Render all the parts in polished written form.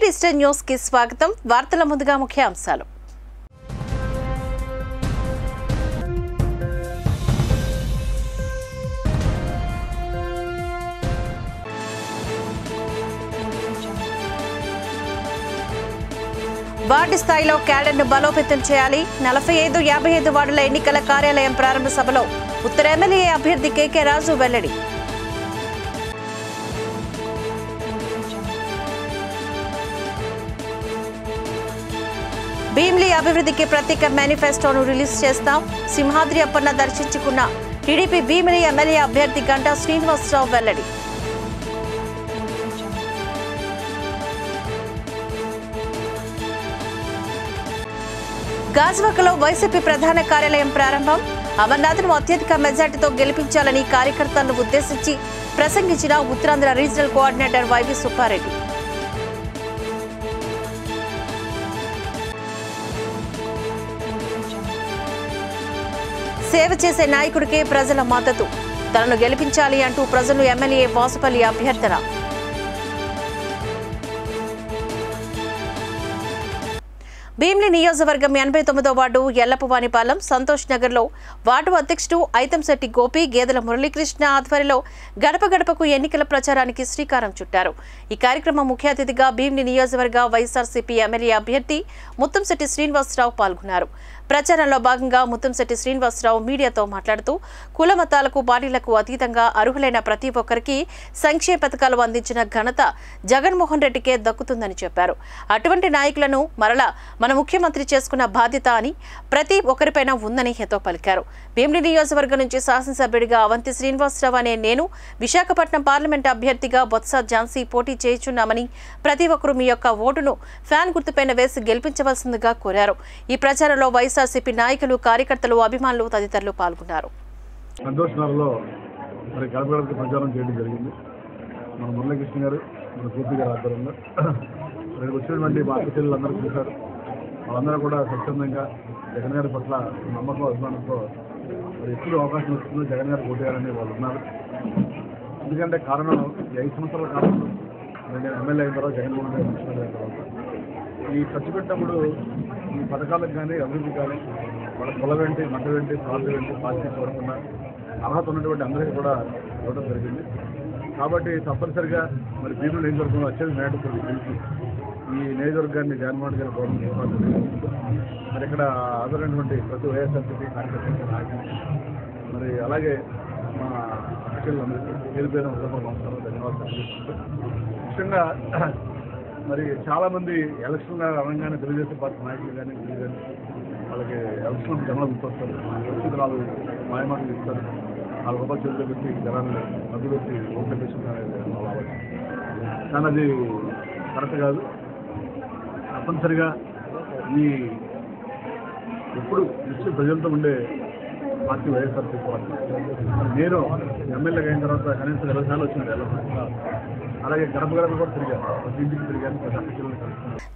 Digital news కి స్వాగతం. వార్తల ముందుగా ముఖ్యాంశాలు. వార్డు స్థాయిలో క్యాడర్ను బలోపేతం చేయాలి. 45-55 వార్డుల ఎన్నికల కార్యాలయం ప్రారంభ సభలో ఉత్తర ఎమ్మెల్యే అభ్యర్థి కేకే రాజు వెల్లడి. భీమిలి అభివృద్ధికి ప్రత్యేక మేనిఫెస్టోను రిలీజ్ చేస్తాం. సింహాద్రి అప్పన్న దర్శించుకున్న టీడీపీ భీమిలి ఎమ్మెల్యే అభ్యర్థి గంటా శ్రీనివాసరావు వెల్లడి. గాజువాకలో వైసీపీ ప్రధాన కార్యాలయం ప్రారంభం. అమర్నాథ్ను అత్యధిక మెజార్టీతో గెలిపించాలని కార్యకర్తలను ఉద్దేశించి ప్రసంగించిన Uttarandhra regional coordinator YV Subba Reddy. సేవ చేసే నాయకుడికే ప్రజల మద్దతు. తనను గెలిపించాలి అంటూ ప్రజలు ఎమ్మెల్యే వాసుపల్లి అభ్యర్థన. భీమిలి నియోజకవర్గం 89వ వార్డు ఎల్లపువానిపాలెం సంతోష్ నగర్లో వార్డు అధ్యక్షుడు ఐతంశెట్టి గోపి గేదెల మురళీకృష్ణ ఆధ్వర్యంలో గడప గడపకు ఎన్నికల ప్రచారానికి శ్రీకారం చుట్టారు. ఈ కార్యక్రమం ముఖ్య అతిథిగా భీమిలి నియోజకవర్గ వైఎస్ఆర్సీపీ ఎమ్మెల్యే అభ్యర్థి ముత్తంశెట్టి శ్రీనివాసరావు పాల్గొన్నారు. ప్రచారంలో భాగంగా ముత్తంశెట్టి శ్రీనివాసరావు మీడియాతో మాట్లాడుతూ కుల మతాలకు పార్టీలకు అతీతంగా అర్హులైన ప్రతి ఒక్కరికి సంక్షేమ పథకాలు అందించిన ఘనత జగన్మోహన్ రెడ్డికే దక్కుతుందని చెప్పారు. అటువంటి నాయకులను మరలా మన ముఖ్యమంత్రి చేసుకున్న బాధ్యత అని ప్రతి ఒక్కరిపైన ఉందని హితో పలికారు. భీమిలి నియోజకవర్గం నుంచి శాసనసభ్యుడిగా అవంతి శ్రీనివాసరావు అనే నేను విశాఖపట్నం పార్లమెంట్ అభ్యర్థిగా బొత్స ఝాన్సీ పోటీ చేయుచున్నామని ప్రతి ఒక్కరూ మీ యొక్క ఓటును ఫ్యాన్ గుర్తుపైన వేసి గెలిపించవలసిందిగా కోరారు. ఈ ప్రచారంలో వైఎస్ఆర్సీపీ నాయకులు, కార్యకర్తలు, అభిమానులు తదితరులు పాల్గొన్నారు. సంతోష్ నగర్లో మరి గడపగడపకి ప్రచారం చేయడం జరిగింది. మన మురళీకృష్ణ గారు, మన గోపి గారు ఆధ్వర్యంలో ఇక్కడికి వచ్చినటువంటి మా అతిథులందరూ చూశారు. వాళ్ళందరూ కూడా స్వచ్ఛందంగా జగన్ గారి పట్ల నమ్మకం, అభిమానంతో మరి ఎప్పుడు అవకాశం వస్తుందో జగన్ గారు కొట్టేయాలని వాళ్ళు ఉన్నారు. ఎందుకంటే కారణం ఈ 5 సంవత్సరాల కాలంలో నేను ఎమ్మెల్యే అయిన తర్వాత జగన్మోహన్ రెడ్డి ముఖ్యమంత్రి అయిన తర్వాత ఈ ఖర్చు పెట్టినప్పుడు ఈ పథకాలకు కానీ అభివృద్ధి కానీ వాళ్ళ కులం ఏంటి, మతం ఏంటి, ప్రాంతం ఏంటి, పార్టీ చూడకుండా అర్హత ఉన్నటువంటి అందరికీ కూడా ఇవ్వడం జరిగింది. కాబట్టి తప్పనిసరిగా మరి భీముల నియోజకవర్గంలో అత్యంత మేరకు గెలిచి ఈ నియోజకవర్గాన్ని జగన్మోహన్ గారి గవర్నమెంట్ మరి ఇక్కడ హాజరైనటువంటి ప్రతి వైఎస్ఆర్సీపీ కార్యకర్తలు, నాయకులు, మరి అలాగే మా అధికారులందరికీ పేరుపైన నమస్కారం, ధన్యవాదాలు. ముఖ్యంగా మరి చాలామంది ఎలక్షన్ అనగానే తెలుగుదేశం పార్టీ నాయకులు కానీ వీళ్ళు కానీ వాళ్ళకి ఎలక్షన్ జనాలు గుర్తొస్తారు. వచ్చిన వాళ్ళు మాయమాటలు ఇస్తారు. 4 రూపాయలు చేతిలో పెట్టి జనాన్ని మధ్య పెట్టి ఓట్లు వేసుకున్నారు. కానీ అది కరెక్ట్ కాదు. తప్పనిసరిగా ఈ ఎప్పుడు నిశ్చిత ప్రజలతో ఉండే పార్టీ వైఎస్ఆర్సీపీ పార్టీ. నేను ఎమ్మెల్యేగా అయిన తర్వాత కనీసం 20 సార్లు వచ్చినాడు. అలాగే గడప గడప కూడా తిరిగాను, ఇంటికి తిరిగాను.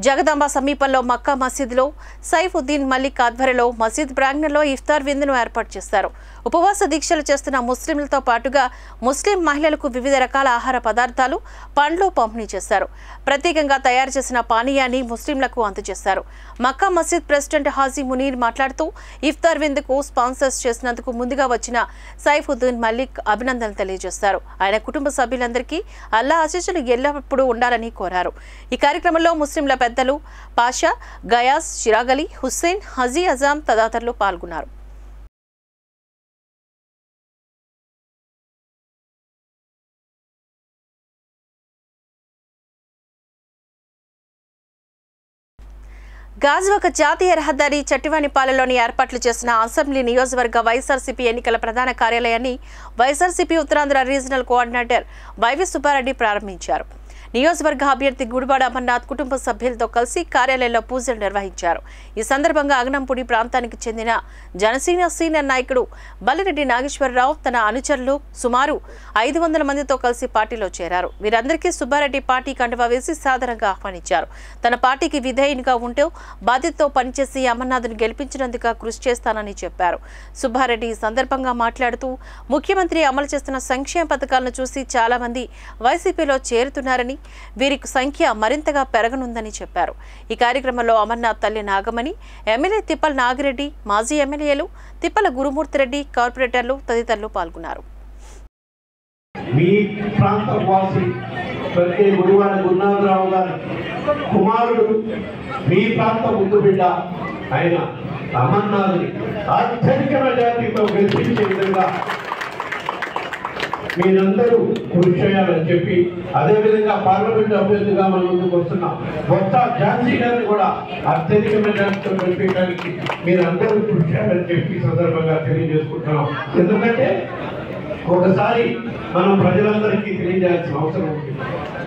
జగదాంబ సమీపంలో మక్కా మసీదులో సైఫుద్దీన్ మలిక్ ఆధ్వర్యంలో మసీద్ ప్రాంగణంలో ఇఫ్తార్ విందును ఏర్పాటు చేశారు. ఉపవాస దీక్షలు చేస్తున్న ముస్లింలతో పాటుగా ముస్లిం మహిళలకు వివిధ రకాల ఆహార పదార్థాలు, పండ్లు పంపిణీ చేశారు. ప్రత్యేకంగా తయారు చేసిన పానీయాన్ని ముస్లింలకు అందజేశారు. మక్కా మసీద్ ప్రెసిడెంట్ హాజీ మునీర్ మాట్లాడుతూ ఇఫ్తార్ విందుకు స్పాన్సర్స్ చేసినందుకు ముందుగా వచ్చిన సైఫుద్దీన్ మలిక్ అభినందనలు తెలియజేశారు. ఆయన కుటుంబ సభ్యులందరికీ అల్లా ఆశీస్సులు ఎల్లప్పుడూ ఉండాలని కోరారు. ఈ కార్యక్రమంలో ముస్లింల పెద్దలు పాషా, గయాస్, చిరాగలి, హుస్సేన్, హజీ అజాం తదితరులు పాల్గొన్నారు. గాజువాక జాతీయ రహదారి చట్టివానిపాలెంలోని ఏర్పాట్లు చేసిన అసెంబ్లీ నియోజకవర్గ వైఎస్ఆర్సీపీ ఎన్నికల ప్రధాన కార్యాలయాన్ని YSRCP Uttarandhra regional coordinator YV Subba Reddy ప్రారంభించారు. నియోజకవర్గ అభ్యర్థి గుడివాడ అమర్నాథ్ కుటుంబ సభ్యులతో కలిసి కార్యాలయంలో పూజలు నిర్వహించారు. ఈ సందర్భంగా అగనంపూడి ప్రాంతానికి చెందిన జనసేన సీనియర్ నాయకుడు బల్లిరెడ్డి నాగేశ్వరరావు తన అనుచరులు సుమారు 500 మందితో కలిసి పార్టీలో చేరారు. వీరందరికీ సుబ్బారెడ్డి పార్టీ కండువా వేసి సాదరంగా ఆహ్వానించారు. తన పార్టీకి విధేయునిగా ఉంటూ బాధ్యతతో పనిచేసి అమర్నాథ్ను గెలిపించినందుకు కృషి చేస్తానని చెప్పారు. సుబ్బారెడ్డి ఈ సందర్భంగా మాట్లాడుతూ ముఖ్యమంత్రి అమలు చేస్తున్న సంక్షేమ పథకాలను చూసి చాలా మంది వైసీపీలో చేరుతున్నారని, వీరి సంఖ్య మరింతగా పెరగనుందని చెప్పారు. ఈ కార్యక్రమంలో అమర్నాథ్ తల్లి నాగమణి, ఎమ్మెల్యే తిప్పల నాగిరెడ్డి, మాజీ ఎమ్మెల్యేలు తిప్పల గురుమూర్తిరెడ్డి, కార్పొరేటర్లు తదితరులు పాల్గొన్నారు. మీ ప్రాంత వాసి స్వర్గీయ గుడివాడ గురునాథరావు గారు కుమారుడు, మీ ప్రాంత ముందు బిడ్డ ఆయన అమర్నాథ్ని అత్యధిక మెజార్టీతో గెలిపించే విధంగా మీరందరూ కృషి చేయాలని చెప్పి, అదేవిధంగా పార్లమెంట్ అభ్యర్థిగా మన ముందుకు వస్తున్న బొత్స ఝాన్సీ గారిని కూడా అత్యధిక మెజార్టీతో గెలిపించడానికి మీరందరూ కృషి చేయాలని చెప్పి సందర్భంగా తెలియజేసుకుంటున్నాం. ఎందుకంటే ఒకసారి మనం ప్రజలందరికీ తెలియజేయాల్సిన అవసరం ఉంది.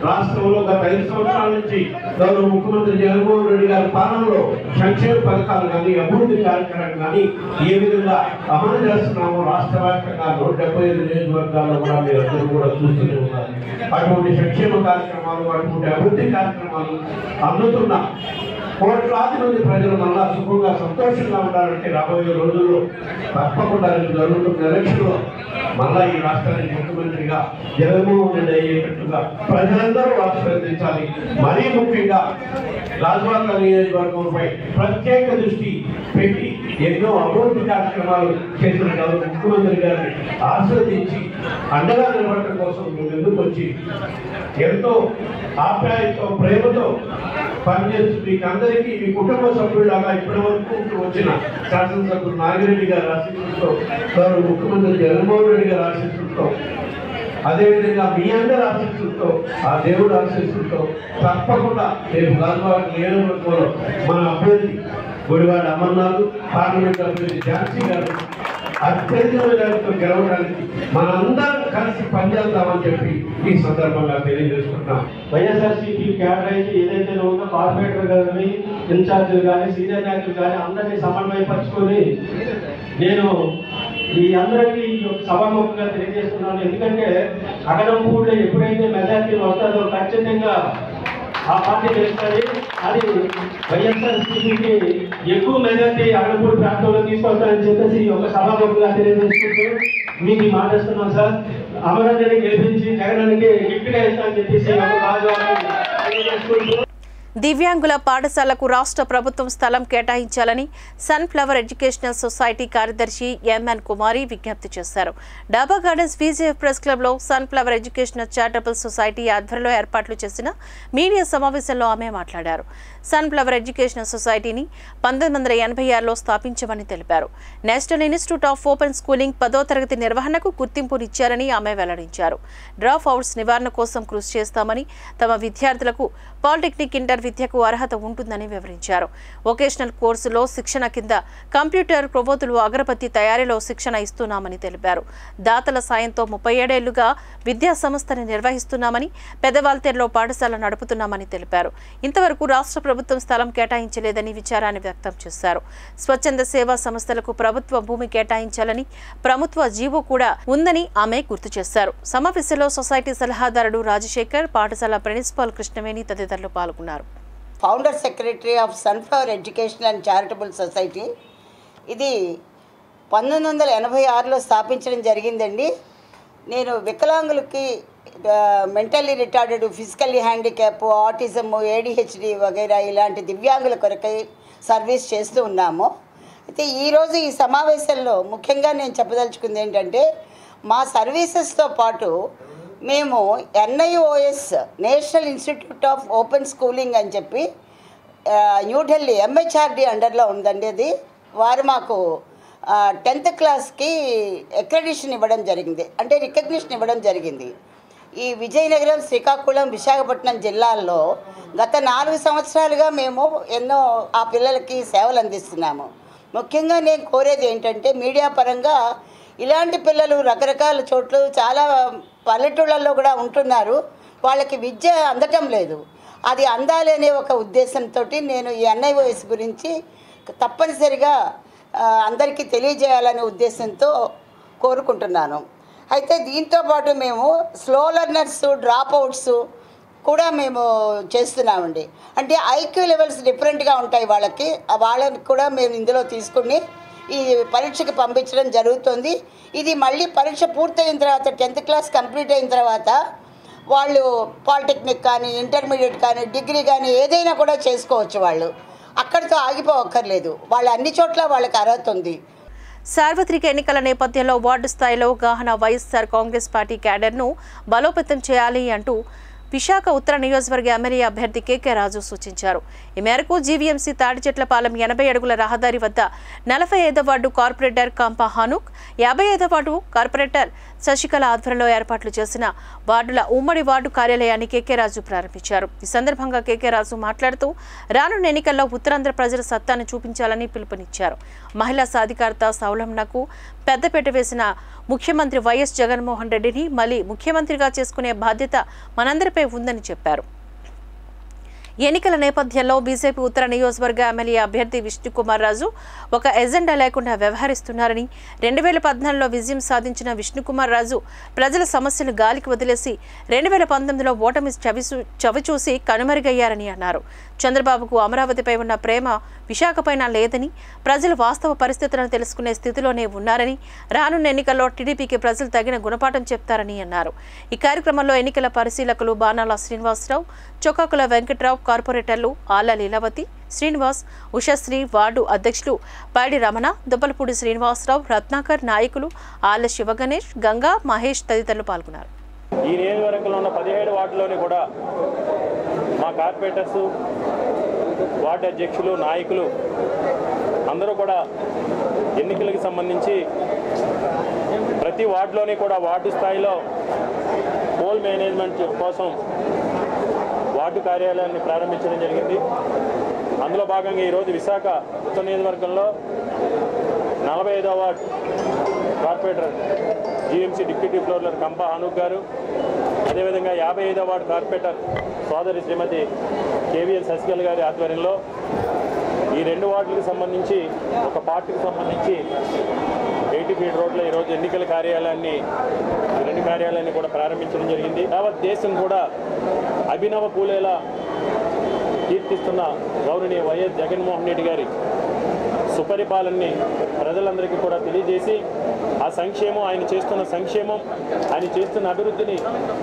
రాష్ట్రంలో గత 5 సంవత్సరాల నుంచి గౌరవ ముఖ్యమంత్రి జగన్మోహన్ రెడ్డి గారి పాలనలో సంక్షేమ పథకాలు కానీ, అభివృద్ధి కార్యక్రమాలు కానీ ఏ విధంగా అమలు చేస్తున్నామో రాష్ట్ర వ్యాప్తంగా 175 నియోజకవర్గాల్లో కూడా మీరందరూ కూడా చూస్తూనే ఉన్నారు. అటువంటి సంక్షేమ కార్యక్రమాలు, అటువంటి అభివృద్ధి కార్యక్రమాలు అందుతున్న కోట్లాది మంది ప్రజలు మళ్ళా సుఖంగా సంతోషంగా ఉండాలంటే రాబోయే రోజుల్లో తప్పకుండా జరుగుతున్న ఎలక్షన్లో మళ్ళా ఈ రాష్ట్రానికి ముఖ్యమంత్రిగా జగన్మోహన్ రెడ్డి అయ్యేటట్టుగా ప్రజలందరూ ఆశీర్వదించాలి. మరీ ముఖ్యంగా రాజవాక నియోజకవర్గంపై ప్రత్యేక దృష్టి పెట్టి ఎన్నో అభివృద్ధి కార్యక్రమాలు చేసిన గౌరవ ముఖ్యమంత్రి గారిని ఆశీర్వదించి అండగా నిలబడటం కోసం మేము ఎందుకు వచ్చి ఎంతో ఆప్యాయతో ప్రేమతో పనిచేస్తూ మీకు అందరికీ మీ కుటుంబ సభ్యులాగా ఇప్పటి వరకు వచ్చిన శాసనసభ్యులు నాగిరెడ్డి గారి ఆశీస్సులతో, గౌరవ ముఖ్యమంత్రి జగన్మోహన్ రెడ్డి గారి ఆశీస్సులతో, అదేవిధంగా మీ అందరి ఆశీస్సులతో, ఆ దేవుడి ఆశీస్సులతో తప్పకుండా రేపు గాజువాక నియోజకవర్గంలో మన అభ్యర్థి గుడివాడ అమర్నాథ్, పార్లమెంట్ అభ్యర్థి ఝాన్సీ గారు అత్యధిక గెలవడానికి మనందరం కలిసి పనిచేద్దామని చెప్పి ఈ సందర్భంగా తెలియజేసుకుంటున్నాం. వైఎస్ఆర్సీపీ క్యాడర్ అయితే ఏదైతే ఉందో కార్పొరేటర్ కానీ, ఇన్ఛార్జీలు కానీ, సీనియర్ నాయకులు కానీ అందరినీ సమన్వయపరుచుకొని నేను ఈ అందరికీ సభాముఖంగా తెలియజేస్తున్నాను. ఎందుకంటే అగనంపూడిలో ఎప్పుడైతే మెజార్టీ వస్తుందో ఖచ్చితంగా ఆ పార్టీ గెలుస్తుంది. అది వైఎస్ఆర్సీపీకి ఎక్కువ మెజార్టీ అగనంపూడి ప్రాంతంలో తీసుకొస్తారని చెప్పేసి ఒక సభాముఖంగా తెలియజేసుకుంటూ మీకు మాట ఇస్తున్నాం సార్. అమరాన్ని గెలిపించి జగనానికి గిఫ్ట్గా ఇస్తామని చెప్పేసి ఒక బాగా తెలియజేసుకుంటూ దివ్యాంగుల పాఠశాలకు రాష్ట్ర ప్రభుత్వం స్థలం కేటాయించాలని సన్ఫ్లవర్ ఎడ్యుకేషనల్ సొసైటీ కార్యదర్శి ఎంఎన్ కుమారి విజ్ఞప్తి చేశారు. డాబా గార్డెన్స్ విజిఎఫ్ ప్రెస్ క్లబ్లో సన్ఫ్లవర్ ఎడ్యుకేషనల్ చారిటబుల్ సొసైటీ ఆధ్వర్యంలో ఏర్పాట్లు చేసిన మీడియా సమావేశంలో ఆమె మాట్లాడారు. సన్ఫ్లవర్ ఎడ్యుకేషనల్ సొసైటీని 1986లో స్థాపించామని తెలిపారు. National institute of open schooling 10వ తరగతి నిర్వహణకు గుర్తింపునిచ్చారని ఆమె వెల్లడించారు. డ్రాప్ అవుట్స్ నివారణ కోసం కృషి చేస్తామని, తమ విద్యార్థులకు పాలిటెక్నిక్, ఇంటర్ విద్యకు అర్హత ఉంటుందని వివరించారు. వొకేషనల్ కోర్సులో శిక్షణ కింద కంప్యూటర్, కొవ్వొత్తులు, అగరబత్తి తయారీలో శిక్షణ ఇస్తున్నామని తెలిపారు. దాతల సాయంతో 37 ఏళ్లుగా విద్యా సంస్థను నిర్వహిస్తున్నామని, పెదవాల్తేరులో పాఠశాల నడుపుతున్నామని తెలిపారు. ఇంతవరకు రాష్ట్ర ప్రభుత్వం స్థలం కేటాయించలేదని విచారాన్ని వ్యక్తం చేశారు. స్వచ్ఛంద సేవా సంస్థలకు ప్రభుత్వ భూమి కేటాయించాలని ప్రభుత్వ జీవో కూడా ఉందని ఆమె గుర్తు చేశారు. సమావేశంలో సొసైటీ సలహాదారుడు రాజశేఖర్, పాఠశాల ప్రిన్సిపాల్ కృష్ణవేణి తదితరులు పాల్గొన్నారు. Founder secretary of sunflower education and charitable society. ఇది 1986లో స్థాపించడం జరిగిందండి. నేను వికలాంగులకి, mentally retarded, physically handicap, autism, ADHD వగైరా ఇలాంటి దివ్యాంగుల కొరకై సర్వీస్ చేస్తూ ఉన్నాము. అయితే ఈరోజు ఈ సమావేశంలో ముఖ్యంగా నేను చెప్పదలుచుకుంది ఏంటంటే, మా సర్వీసెస్తో పాటు మేము NIOS national institute of open schooling అని చెప్పి న్యూఢిల్లీ MHRD అండర్లో ఉందండి. అది వారు మాకు 10th క్లాస్కి అక్రెడిషన్ ఇవ్వడం జరిగింది, అంటే రికగ్నిషన్ ఇవ్వడం జరిగింది. ఈ విజయనగరం, శ్రీకాకుళం, విశాఖపట్నం జిల్లాల్లో గత 4 సంవత్సరాలుగా మేము ఎన్నో ఆ పిల్లలకి సేవలు అందిస్తున్నాము. ముఖ్యంగా నేను కోరేది ఏంటంటే, మీడియా పరంగా ఇలాంటి పిల్లలు రకరకాల చోట్ల చాలా పల్లెటూళ్ళల్లో కూడా ఉంటున్నారు, వాళ్ళకి విద్య అందటం లేదు. అది అందాలి అనే ఒక ఉద్దేశంతో నేను ఈ NIOS గురించి తప్పనిసరిగా అందరికీ తెలియజేయాలనే ఉద్దేశంతో కోరుకుంటున్నాను. అయితే దీంతో పాటు మేము స్లో లెర్నర్స్, డ్రాప్ అవుట్స్ కూడా మేము చేస్తున్నామండి. అంటే IQ లెవెల్స్ డిఫరెంట్గా ఉంటాయి వాళ్ళకి కూడా మేము ఇందులో తీసుకుని ఈ పరీక్షకి పంపించడం జరుగుతుంది. ఇది మళ్ళీ పరీక్ష పూర్తయిన తర్వాత 10th క్లాస్ కంప్లీట్ అయిన తర్వాత వాళ్ళు పాలిటెక్నిక్ కానీ ఇంటర్మీడియట్ కానీ డిగ్రీ కానీ ఏదైనా కూడా చేసుకోవచ్చు. వాళ్ళు అక్కడితో ఆగిపోవక్కర్లేదు. వాళ్ళు అన్ని చోట్ల వాళ్ళకి అర్హత ఉంది. సార్వత్రిక ఎన్నికల నేపథ్యంలో వార్డు స్థాయిలో గాహన వైఎస్ఆర్ కాంగ్రెస్ పార్టీ క్యాడర్ను బలోపేతం చేయాలి అంటూ విశాఖ ఉత్తర నియోజకవర్గ ఎమ్మెల్యే అభ్యర్థి కేకే రాజు సూచించారు. ఈ మేరకు జీవీఎంసీ తాడిచెట్లపాలెం 80 అడుగుల రహదారి వద్ద 45వ వార్డు కార్పొరేటర్ కంపా హానుక్, 55వ వార్డు కార్పొరేటర్ శశికళ ఆధ్వర్యంలో ఏర్పాట్లు చేసిన వార్డుల ఉమ్మడి వార్డు కార్యాలయాన్ని కేకే రాజు ప్రారంభించారు. ఈ సందర్భంగా కేకే రాజు మాట్లాడుతూ రానున్న ఎన్నికల్లో ఉత్తరాంధ్ర ప్రజల సత్తాను చూపించాలని పిలుపునిచ్చారు. మహిళా సాధికారత సౌలంనకు పెద్దపీట వేసిన ముఖ్యమంత్రి వైఎస్ జగన్మోహన్ రెడ్డిని మళ్లీ ముఖ్యమంత్రిగా చేసుకునే బాధ్యత మనందరిపై ఉందని చెప్పారు. ఎన్నికల నేపథ్యంలో బీజేపీ ఉత్తర నియోజకవర్గ ఎమ్మెల్యే అభ్యర్థి విష్ణుకుమార్ రాజు ఒక ఎజెండా లేకుండా వ్యవహరిస్తున్నారని, 2014లో విజయం సాధించిన విష్ణుకుమార్ రాజు ప్రజల సమస్యలు గాలికి వదిలేసి 2019లో ఓటమి చవిచూసి కనుమరుగయ్యారని అన్నారు. చంద్రబాబుకు అమరావతిపై ఉన్న ప్రేమ విశాఖపైన లేదని, ప్రజలు వాస్తవ పరిస్థితులను తెలుసుకునే స్థితిలోనే ఉన్నారని, రానున్న ఎన్నికల్లో టీడీపీకి ప్రజలు తగిన గుణపాఠం చెప్తారని అన్నారు. ఈ కార్యక్రమంలో ఎన్నికల పరిశీలకులు బాణాల శ్రీనివాసరావు, చొక్కాకుల వెంకట్రావు, కార్పొరేటర్లు ఆళ్ల లీలావతి, శ్రీనివాస్, ఉషశ్రీ, వార్డు అధ్యక్షులు పైడి రమణ, దుబ్బలపూడి శ్రీనివాసరావు, రత్నాకర్, నాయకులు ఆళ్ల శివగణేష్, గంగా, మహేష్ తదితరులు పాల్గొన్నారు. ఈ నియోజకవర్గంలో ఉన్న 17 వార్డులోని కూడా మా కార్పొరేటర్స్, వార్డు అధ్యక్షులు, నాయకులు అందరూ కూడా ఎన్నికలకు సంబంధించి ప్రతి వార్డులోని కూడా వార్డు స్థాయిలో పోల్ మేనేజ్మెంట్ కోసం వార్డు కార్యాలయాన్ని ప్రారంభించడం జరిగింది. అందులో భాగంగా ఈరోజు విశాఖ ఉత్తర నియోజకవర్గంలో 45వ వార్డు కార్పొరేటర్ జీఎంసీ డిప్యూటీ ఫ్లోర్లర్ కంపా హానుక్ గారు, అదేవిధంగా 55వ వార్డు కార్పొరేటర్ సోదరి శ్రీమతి కేవీఎల్ శశికళ గారి ఆధ్వర్యంలో ఈ 2 వార్డులకు సంబంధించి ఒక పార్టీకి సంబంధించి 80 ఫీట్ రోడ్లో ఈరోజు ఎన్నికల కార్యాలయాన్ని 2 కార్యాలయాన్ని కూడా ప్రారంభించడం జరిగింది. యావత్ దేశం కూడా అభినవ పూలేలా కీర్తిస్తున్న గౌరవనీయ వైఎస్ జగన్మోహన్ రెడ్డి గారి సుపరిపాలనని ప్రజలందరికీ కూడా తెలియజేసి ఆ సంక్షేమం, ఆయన చేస్తున్న సంక్షేమం, ఆయన చేస్తున్న అభివృద్ధిని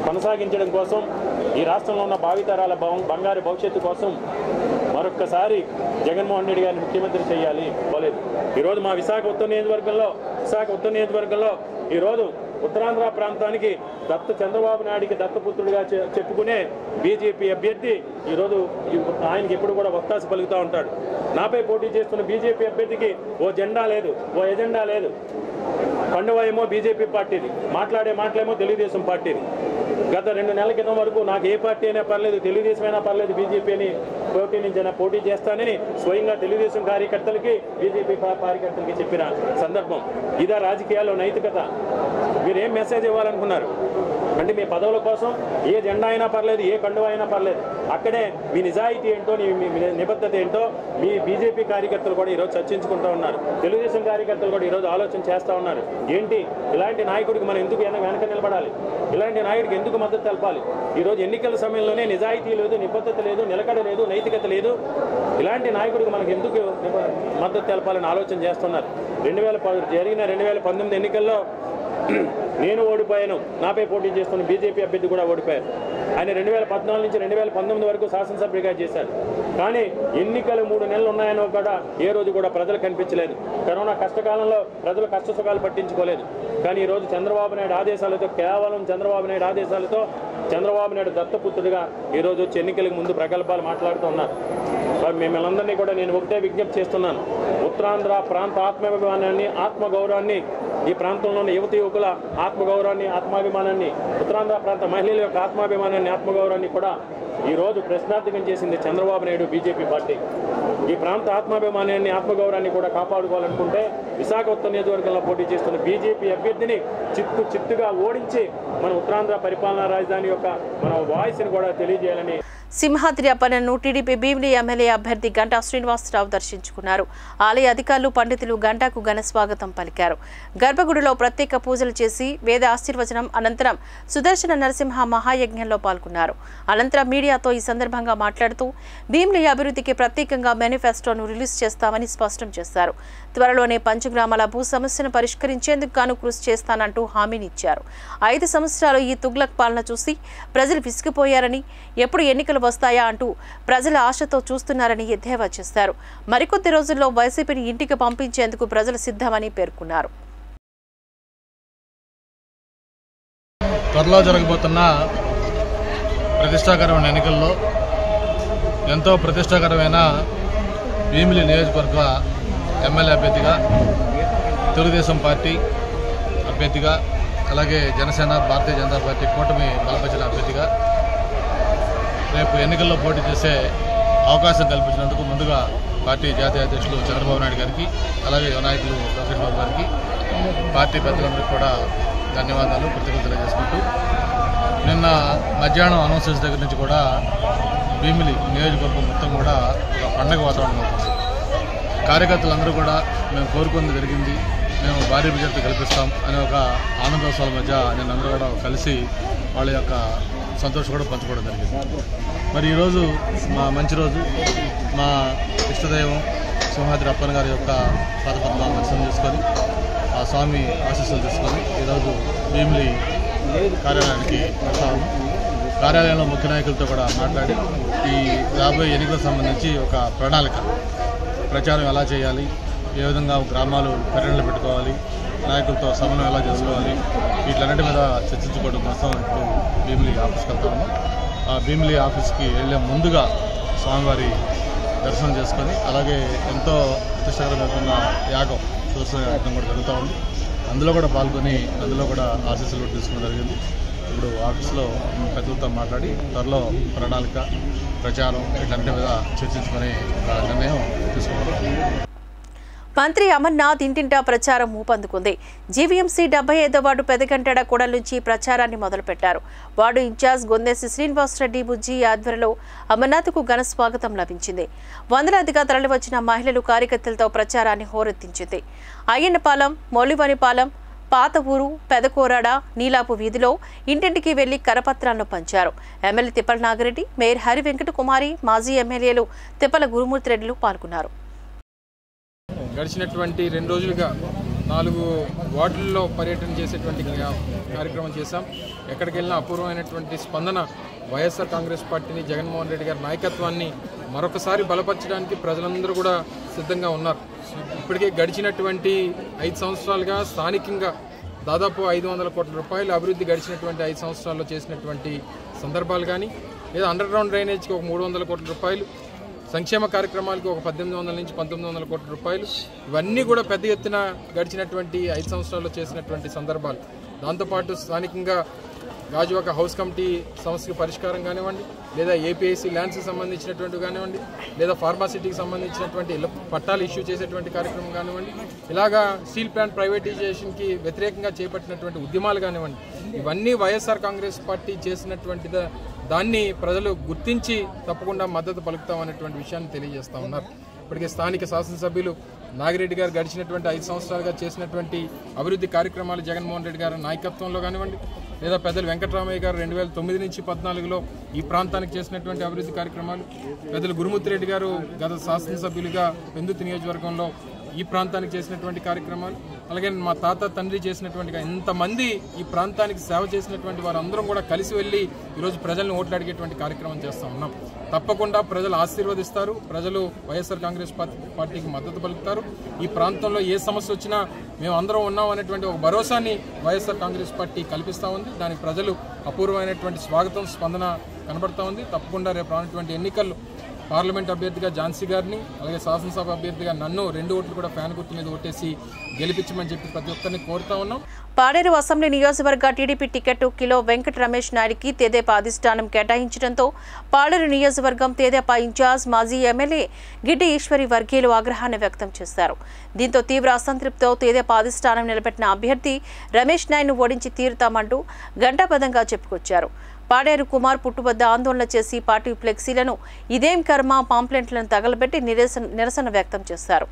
కొనసాగించడం కోసం, ఈ రాష్ట్రంలో ఉన్న భావితరాల బంగారు భవిష్యత్తు కోసం మరొక్కసారి జగన్మోహన్ రెడ్డి గారిని ముఖ్యమంత్రి చేయాలి పోలేదు. ఈరోజు మా విశాఖ ఉత్తర నియోజకవర్గంలో ఈరోజు ఉత్తరాంధ్ర ప్రాంతానికి చంద్రబాబు నాయుడికి దత్తపుత్రుడిగా చెప్పుకునే బీజేపీ అభ్యర్థి ఈరోజు ఆయనకి ఎప్పుడు కూడా ఒత్తాసు పలుకుతూ ఉంటాడు. నాపై పోటీ చేస్తున్న బీజేపీ అభ్యర్థికి ఓ జెండా లేదు, ఓ ఎజెండా లేదు. కండువా ఏమో బీజేపీ పార్టీది, మాట్లాడే మాటలేమో తెలుగుదేశం పార్టీది. గత 2 నెలల క్రితం వరకు నాకు ఏ పార్టీ అయినా పర్లేదు, తెలుగుదేశం అయినా పర్లేదు, బీజేపీ అని పోటీ చేస్తానని స్వయంగా తెలుగుదేశం కార్యకర్తలకి, బీజేపీ కార్యకర్తలకి చెప్పిన సందర్భం. ఇదా రాజకీయాల్లో నైతికత? మీరు ఏం మెసేజ్ ఇవ్వాలనుకున్నారు? అంటే మీ పదవుల కోసం ఏ జెండా అయినా పర్లేదు, ఏ కండువా అయినా పర్లేదు, అక్కడే మీ నిజాయితీ ఏంటో, మీ నిబద్ధత ఏంటో మీ బీజేపీ కార్యకర్తలు కూడా ఈరోజు చర్చించుకుంటూ ఉన్నారు. తెలుగుదేశం కార్యకర్తలు కూడా ఈరోజు ఆలోచన చేస్తూ ఉన్నారు. ఏంటి ఇలాంటి నాయకుడికి మనం ఎందుకు వెనక నిలబడాలి? ఇలాంటి నాయకుడికి ఎందుకు మద్దతు తెలపాలి? ఈరోజు ఎన్నికల సమయంలోనే నిజాయితీ లేదు, నిబద్ధత లేదు, నిలకడ లేదు, నైతికత లేదు. ఇలాంటి నాయకుడికి మనకు ఎందుకు మద్దతు తెలపాలని ఆలోచన చేస్తున్నారు. 2019 ఎన్నికల్లో నేను ఓడిపోయాను, నాపై పోటీ చేస్తున్న బీజేపీ అభ్యర్థి కూడా ఓడిపోయారు. ఆయన 2014 నుంచి 2019 వరకు శాసనసభ్యుడిగా చేశారు. కానీ ఎన్నికలు 3 నెలలు ఉన్నాయని కూడా ఏ రోజు కూడా ప్రజలు కనిపించలేదు. కరోనా కష్టకాలంలో ప్రజలు కష్ట సుఖాలు పట్టించుకోలేదు. కానీ ఈరోజు చంద్రబాబు నాయుడు ఆదేశాలతో, కేవలం చంద్రబాబు నాయుడు ఆదేశాలతో చంద్రబాబు నాయుడు దత్తపుత్రుడిగా ఈరోజు వచ్చి ఎన్నికలకు ముందు ప్రగల్భాలు మాట్లాడుతూ ఉన్నారు. మిమ్మల్ని అందరినీ కూడా నేను ఒకటే విజ్ఞప్తి చేస్తున్నాను. ఉత్తరాంధ్ర ప్రాంత ఆత్మాభిమానాన్ని, ఆత్మగౌరవాన్ని, ఈ ప్రాంతంలో ఉన్న యువతి యువకుల ఆత్మగౌరవాన్ని, ఆత్మాభిమానాన్ని, ఉత్తరాంధ్ర ప్రాంత మహిళల యొక్క ఆత్మాభిమానాన్ని, ఆత్మగౌరవాన్ని కూడా ఈరోజు ప్రశ్నార్థకం చేసింది చంద్రబాబు నాయుడు బీజేపీ పార్టీ. ఈ ప్రాంత ఆత్మాభిమానాన్ని, ఆత్మగౌరవాన్ని కూడా కాపాడుకోవాలనుకుంటే విశాఖ ఉత్తర నియోజకవర్గంలో పోటీ చేస్తున్న బీజేపీ అభ్యర్థిని చిత్తుగా ఓడించి మన ఉత్తరాంధ్ర పరిపాలనా రాజధాని యొక్క మన వాయిస్ని కూడా తెలియజేయాలని సింహాద్రి అప్పన్నను టీడీపీ భీమిలి ఎమ్మెల్యే అభ్యర్థి గంటా శ్రీనివాసరావు దర్శించుకున్నారు. ఆలయ అధికారులు, పండితులు గంటాకు ఘన స్వాగతం పలికారు. గర్భగుడిలో ప్రత్యేక పూజలు చేసి వేద ఆశీర్వచనం అనంతరం సుదర్శన నరసింహ మహాయజ్ఞంలో పాల్గొన్నారు. అనంతరం మీడియాతో ఈ సందర్భంగా మాట్లాడుతూ భీమిలి అభివృద్ధికి ప్రత్యేకంగా మేనిఫెస్టోను రిలీజ్ చేస్తామని స్పష్టం చేశారు. త్వరలోనే పంచగ్రామాల భూ సమస్యను పరిష్కరించేందుకు గాను కృషి చేస్తానంటూ హామీనిచ్చారు. 5 సంవత్సరాలు ఈ తుగ్లక్ పాలన చూసి ప్రజలు విసిగిపోయారని, ఎప్పుడు ఎన్నికలు వస్తాయా అంటూ ప్రజల ఆశతో చూస్తున్నారని ఎద్దేవా చేశారు. మరికొద్ది రోజుల్లో వైసీపీని ఇంటికి పంపించేందుకు ప్రజలు సిద్ధమని పేర్కొన్నారు. త్వరలో జరగబోతున్న ప్రతిష్టాకరమైన ఎన్నికల్లో ఎంతో ప్రతిష్టాకరమైన భీమిలి నియోజకవర్గ ఎమ్మెల్యే అభ్యర్థిగా, తెలుగుదేశం పార్టీ అభ్యర్థిగా, అలాగే జనసేన, భారతీయ జనతా పార్టీ కూటమి బలపరిచిన అభ్యర్థిగా రేపు ఎన్నికల్లో పోటీ చేసే అవకాశం కల్పించినందుకు ముందుగా పార్టీ జాతీయ అధ్యక్షులు చంద్రబాబు నాయుడు గారికి, అలాగే యువనాయకులు లోకేష్ బాబు గారికి, పార్టీ పెద్దలందరికీ కూడా ధన్యవాదాలు, కృతజ్ఞతలు తెలియజేసుకుంటూ నిన్న మధ్యాహ్నం అనౌన్సెస్ దగ్గర నుంచి కూడా భీమిలి నియోజకవర్గం మొత్తం కూడా ఒక పండగ వాతావరణం అవుతుంది. కార్యకర్తలందరూ కూడా మేము కోరుకున్నది జరిగింది, మేము భారీ విజయంతో కల్పిస్తాం అనే ఒక ఆనందోత్సవాల మధ్య నిన్నందరూ కూడా కలిసి వాళ్ళ యొక్క సంతోషం కూడా పంచుకోవడం జరిగింది. మరి ఈరోజు మా మంచి రోజు, మా ఇష్టదైవం సింహాద్రి అప్పన్న గారి యొక్క పాదపద్మాలను దర్శనం చేసుకొని ఆ స్వామి ఆశీస్సులు తీసుకొని ఈరోజు భీమిలి కార్యాలయానికి వస్తాము. కార్యాలయంలో ముఖ్య నాయకులతో కూడా మాట్లాడి ఈ రాబోయే ఎన్నికలకు సంబంధించి ఒక ప్రణాళిక, ప్రచారం ఎలా చేయాలి, ఏ విధంగా గ్రామాలు పర్యటనలు పెట్టుకోవాలి, నాయకులతో సమన్వయం ఎలా చేసుకోవాలి, వీటిలన్నిటి మీద చర్చించుకోవడం కోసం ఇప్పుడు భీమిలి ఆఫీస్కి వెళ్తాము. ఆ భీమిలి ఆఫీస్కి వెళ్ళే ముందుగా స్వామివారి దర్శనం చేసుకొని, అలాగే ఎంతో ప్రతిష్టాకరమైన యాగం, సుదర్శన యాగం కూడా జరుగుతూ ఉంది. అందులో కూడా పాల్గొని అందులో కూడా ఆశీస్సులు తీసుకోవడం జరిగింది. ఇప్పుడు ఆఫీస్లో పెద్దలతో మాట్లాడి త్వరలో ప్రణాళిక, ప్రచారం వీటన్నిటి మీద చర్చించుకొని ఒక నిర్ణయం తీసుకుంటాం. మంత్రి అమర్నాథ్ ఇంటింటా ప్రచారం ఊపందుకుంది. జీవీఎంసీ 75వ వార్డు పెదగంటెడ కూడల నుంచి ప్రచారాన్ని మొదలుపెట్టారు. వార్డు ఇన్ఛార్జ్ గొందేసి శ్రీనివాసరెడ్డి బుజ్జి ఆధ్వర్యంలో అమర్నాథ్కు ఘన స్వాగతం లభించింది. వందలాదిగా తరలివచ్చిన మహిళలు కార్యకర్తలతో ప్రచారాన్ని హోరెత్తించింది. అయ్యన్నపాలెం, మొలివనిపాలెం, పాత ఊరు, పెదకోరాడ, నీలాపు వీధిలో ఇంటింటికి వెళ్లి కరపత్రాలను పంచారు. ఎమ్మెల్యే తిప్పల నాగిరెడ్డి, మేయర్ హరి వెంకట కుమారి, మాజీ ఎమ్మెల్యేలు తిప్పల గురుమూర్తి రెడ్డిలు పాల్గొన్నారు. గడిచినటువంటి 2 రోజులుగా 4 వార్డుల్లో పర్యటన చేసేటువంటి కార్యక్రమం చేశాం. ఎక్కడికి వెళ్ళినా అపూర్వమైనటువంటి స్పందన. వైఎస్ఆర్ కాంగ్రెస్ పార్టీని, జగన్మోహన్ రెడ్డి గారి నాయకత్వాన్ని మరొకసారి బలపరచడానికి ప్రజలందరూ కూడా సిద్ధంగా ఉన్నారు. ఇప్పటికే గడిచినటువంటి 5 సంవత్సరాలుగా స్థానికంగా దాదాపు 500 కోట్ల రూపాయల అభివృద్ధి గడిచినటువంటి 5 సంవత్సరాల్లో చేసినటువంటి సందర్భాలు కానీ, లేదా అండర్ గ్రౌండ్ డ్రైనేజ్కి ఒక 300 కోట్ల రూపాయలు, సంక్షేమ కార్యక్రమాలకు ఒక 1800 నుంచి 1900 కోట్ల రూపాయలు, ఇవన్నీ కూడా పెద్ద ఎత్తున గడిచినటువంటి 5 సంవత్సరాల్లో చేసినటువంటి సందర్భాలు. దాంతోపాటు స్థానికంగా గాజువాక హౌస్ కమిటీ సమస్యకు పరిష్కారం కానివ్వండి, లేదా ఏపీఐసీ ల్యాండ్స్కి సంబంధించినటువంటి కానివ్వండి, లేదా ఫార్మాసిటీకి సంబంధించినటువంటి పట్టాలు ఇష్యూ చేసేటువంటి కార్యక్రమం కానివ్వండి, ఇలాగా స్టీల్ ప్లాంట్ ప్రైవేటైజేషన్కి వ్యతిరేకంగా చేపట్టినటువంటి ఉద్యమాలు కానివ్వండి, ఇవన్నీ వైఎస్ఆర్ కాంగ్రెస్ పార్టీ చేసినటువంటి దాన్ని ప్రజలు గుర్తించి తప్పకుండా మద్దతు పలుకుతామనేటువంటి విషయాన్ని తెలియజేస్తూ ఉన్నారు. ఇప్పటికే స్థానిక శాసనసభ్యులు నాగిరెడ్డి గారు గడిచినటువంటి 5 సంవత్సరాలుగా చేసినటువంటి అభివృద్ధి కార్యక్రమాలు జగన్మోహన్ రెడ్డి గారి నాయకత్వంలో కానివ్వండి, లేదా పెద్దలు వెంకటరామయ్య గారు 2009 నుంచి 2014లో ఈ ప్రాంతానికి చేసినటువంటి అభివృద్ధి కార్యక్రమాలు, పెద్దలు గురుమూర్తి రెడ్డి గారు గత శాసనసభ్యులుగా పెందుర్తి నియోజకవర్గంలో ఈ ప్రాంతానికి చేసినటువంటి కార్యక్రమాలు, అలాగే మా తాత తండ్రి చేసినటువంటి ఇంతమంది ఈ ప్రాంతానికి సేవ చేసినటువంటి వారందరం కూడా కలిసి వెళ్ళి ఈరోజు ప్రజలను ఓట్లు అడిగేటువంటి కార్యక్రమం చేస్తూ ఉన్నాం. తప్పకుండా ప్రజలు ఆశీర్వదిస్తారు, ప్రజలు వైఎస్ఆర్ కాంగ్రెస్ పార్టీకి మద్దతు పలుకుతారు. ఈ ప్రాంతంలో ఏ సమస్య వచ్చినా మేము అందరం ఉన్నాం అనేటువంటి ఒక భరోసాని వైఎస్ఆర్ కాంగ్రెస్ పార్టీ కల్పిస్తూ ఉంది. దానికి ప్రజలు అపూర్వమైనటువంటి స్వాగతం, స్పందన కనబడతా ఉంది. తప్పకుండా రేపు రానటువంటి ఎన్నికల్లో పార్లమెంట్ అభ్యర్థిగా ఝాన్సీ గారిని, అలాగే శాసనసభ అభ్యర్థిగా నన్ను 2 ఓట్లు కూడా ఫ్యాన్ గుర్తు మీద ఓటేసి గెలిపించమని చెప్పి ప్రతి ఒక్కరిని కోరుతా ఉన్నాం. పాడేరు అసెంబ్లీ నియోజకవర్గ TDP ticket kilo Venkata Ramesh నాయుడికి తెదేపా అధిష్టానం కేటాయించడంతో పాడేరు నియోజకవర్గం తెదేపా ఇన్ఛార్జ్ మాజీ ఎమ్మెల్యే గిడ్డి ఈశ్వరి వర్గీయులు ఆగ్రహాన్ని వ్యక్తం చేశారు. దీంతో తీవ్ర అసంతృప్తితో తెదేపా అధిష్టానం నిలబెట్టిన అభ్యర్థి రమేష్ నాయుడును ఓడించి తీరుతామంటూ గంటాపదంగా చెప్పుకొచ్చారు. పాడేరు కుమార్ పుట్టు వద్ద ఆందోళన చేసి పార్టీ ఫ్లెక్సీలను ఇదేం కర్మ పాంప్లెట్లను తగలబెట్టి నిరసన వ్యక్తం చేశారు.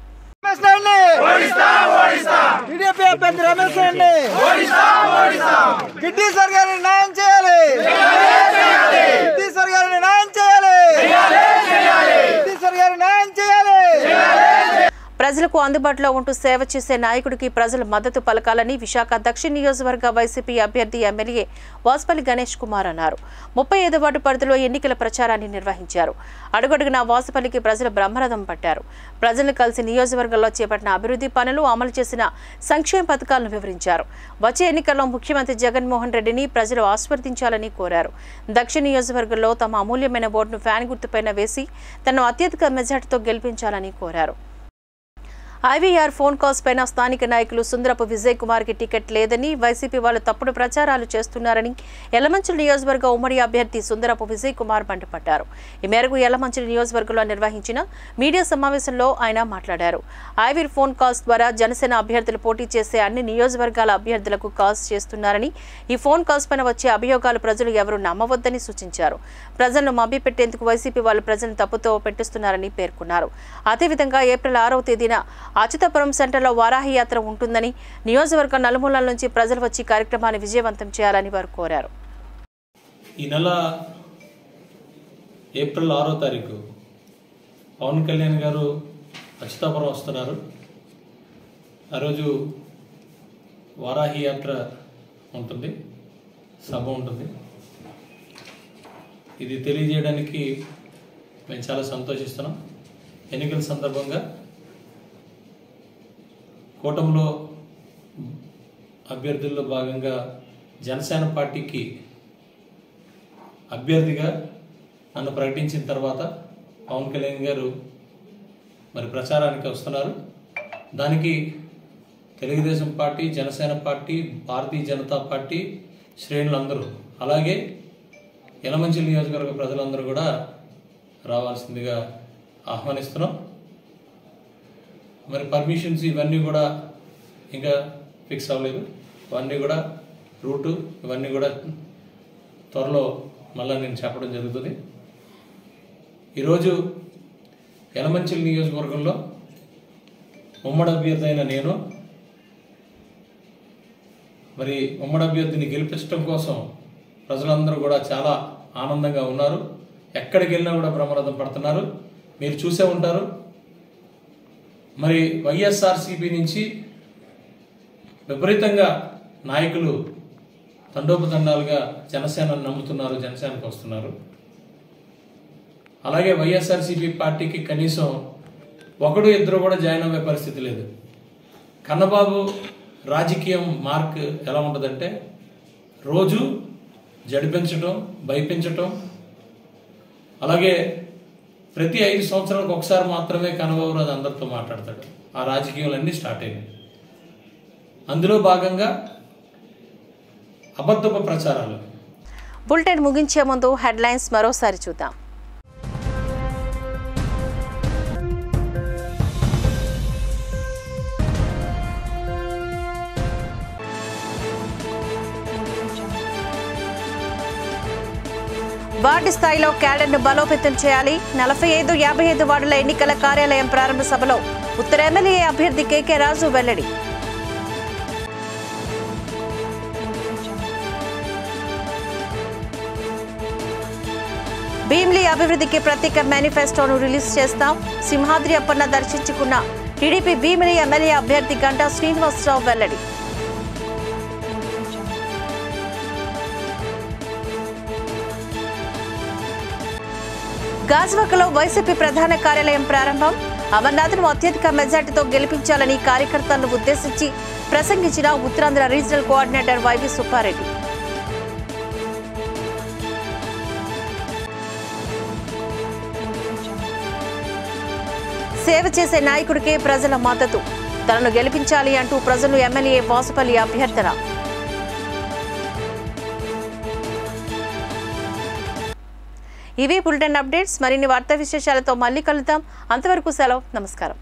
ప్రజలకు అందుబాటులో ఉంటూ సేవ చేసే నాయకుడికి ప్రజలు మద్దతు పలకాలని విశాఖ దక్షిణ నియోజకవర్గ వైసీపీ అభ్యర్థి ఎమ్మెల్యే వాసుపల్లి గణేష్ కుమార్ అన్నారు. 35వ వార్డు పరిధిలో ఎన్నికల ప్రచారాన్ని నిర్వహించారు. అడుగడుగునా వాసుపల్లికి ప్రజలు బ్రహ్మరథం పట్టారు. ప్రజలను కలిసి నియోజకవర్గంలో చేపట్టిన అభివృద్ధి పనులు, అమలు చేసిన సంక్షేమ పథకాలను వివరించారు. వచ్చే ఎన్నికల్లో ముఖ్యమంత్రి జగన్మోహన్ రెడ్డిని ప్రజలు ఆశీర్వదించాలని కోరారు. దక్షిణ నియోజకవర్గంలో తమ అమూల్యమైన ఓటును ఫ్యాన్ గుర్తుపైన వేసి తనను అత్యధిక మెజార్టీతో గెలిపించాలని కోరారు. ఐవీఆర్ ఫోన్ కాల్స్ పైన స్థానిక నాయకులు సుందరపు విజయ్ కుమార్కి టికెట్ లేదని, వైసీపీ వాళ్ళు తప్పుడు ప్రచారాలు చేస్తున్నారని యలమంచిలి నియోజకవర్గ ఉమ్మడి అభ్యర్థి సుందరపు విజయ్ కుమార్ మండిపడ్డారు. ఈ మేరకు యలమంచిలి నియోజకవర్గంలో నిర్వహించిన మీడియా సమావేశంలో ఆయన మాట్లాడారు. ఐవీఆర్ ఫోన్ కాల్స్ ద్వారా జనసేన అభ్యర్థులు పోటీ చేసే అన్ని నియోజకవర్గాల అభ్యర్థులకు కాల్స్ చేస్తున్నారని, ఈ ఫోన్ కాల్స్ పైన వచ్చే అభియోగాలు ప్రజలు ఎవరూ నమ్మవద్దని సూచించారు. ప్రజలను మభ్యపెట్టేందుకు వైసీపీ వాళ్ళు ప్రజలను తప్పుతో పెట్టిస్తున్నారని పేర్కొన్నారు. అదేవిధంగా ఏప్రిల్ 6వ తేదీన అచ్యుతాపురం సెంటర్లో వారాహి యాత్ర ఉంటుందని, నియోజకవర్గం నలుమూలల నుంచి ప్రజలు వచ్చి కార్యక్రమాన్ని విజయవంతం చేయాలని వారు కోరారు. ఈ నెల ఏప్రిల్ 6వ తారీఖు పవన్ కళ్యాణ్ గారు అచ్యుతాపురం వస్తున్నారు. ఆ రోజు వారాహి యాత్ర ఉంటుంది, సభ ఉంటుంది. ఇది తెలియజేయడానికి మేము చాలా సంతోషిస్తున్నాం. ఎన్నికల సందర్భంగా కూటమిలో అభ్యర్థుల్లో భాగంగా జనసేన పార్టీకి అభ్యర్థిగా నన్ను ప్రకటించిన తర్వాత పవన్ కళ్యాణ్ గారు మరి ప్రచారానికి వస్తున్నారు. దానికి Telugu Desam party, Janasena party, Bharatiya Janata party శ్రేణులందరూ, అలాగే యలమంచిలి నియోజకవర్గ ప్రజలందరూ కూడా రావాల్సిందిగా ఆహ్వానిస్తున్నాం. మరి పర్మిషన్స్ ఇవన్నీ కూడా ఇంకా ఫిక్స్ అవ్వలేదు. ఇవన్నీ కూడా రూటు ఇవన్నీ కూడా త్వరలో మళ్ళీ నేను చెప్పడం జరుగుతుంది. ఈరోజు యలమంచిలి నియోజకవర్గంలో ఉమ్మడి అభ్యర్థి అయిన నేను మరి ఉమ్మడి అభ్యర్థిని గెలిపించడం కోసం ప్రజలందరూ కూడా చాలా ఆనందంగా ఉన్నారు. ఎక్కడికి వెళ్ళినా కూడా బ్రహ్మరథం పడుతున్నారు. మీరు చూసే ఉంటారు. మరి వైఎస్ఆర్సీపీ నుంచి విపరీతంగా నాయకులు తండోపతండాలుగా జనసేనను నమ్ముతున్నారు, జనసేనకు వస్తున్నారు. అలాగే వైఎస్ఆర్సీపీ పార్టీకి కనీసం ఒకడు ఇద్దరు కూడా జాయిన్ అయ్యే పరిస్థితి లేదు. కన్నబాబు రాజకీయం మార్క్ ఎలా ఉంటుందంటే రోజు జడిపించటం, భయపించటం, అలాగే ప్రతి 5 సంవత్సరాలకు ఒకసారి మాత్రమే కన్నబాబు రాజు అందరితో మాట్లాడతాడు. ఆ రాజకీయాలన్నీ స్టార్ట్ అయినాయి. అందులో భాగంగా అబద్ధపు ప్రచారాలు. బులెటిన్ ముగించే ముందు హెడ్లైన్స్ మరోసారి చూద్దాం. వార్డు స్థాయిలో క్యాడర్ను బలోపేతం చేయాలి. 45-55 వార్డుల ఎన్నికల కార్యాలయం ప్రారంభ సభలో ఉత్తర ఎమ్మెల్యే అభ్యర్థి కేకే రాజు వెల్లడి. భీమిలి అభివృద్ధికి ప్రత్యేక మేనిఫెస్టోను రిలీజ్ చేస్తాం. సింహాద్రి అప్పన్న దర్శించుకున్న టీడీపీ భీమిలి ఎమ్మెల్యే అభ్యర్థి గంటా శ్రీనివాసరావు వెల్లడి. గాజువాకలో వైసీపీ ప్రధాన కార్యాలయం ప్రారంభం. అమర్నాథ్ను అత్యధిక మెజార్టీతో గెలిపించాలని కార్యకర్తలను ఉద్దేశించి ప్రసంగించిన Uttarandhra regional coordinator YV Subba Reddy. సేవ చేసే నాయకుడికే ప్రజల మద్దతు, తనను గెలిపించాలి అంటూ ప్రజలు ఎమ్మెల్యే వాసుపల్లి అభ్యర్థన. ఇవి బులెటిన్ అప్డేట్స్. మరిన్ని వార్తా విశేషాలతో మళ్ళీ కలుద్దాం. అంతవరకు సెలవు. నమస్కారం.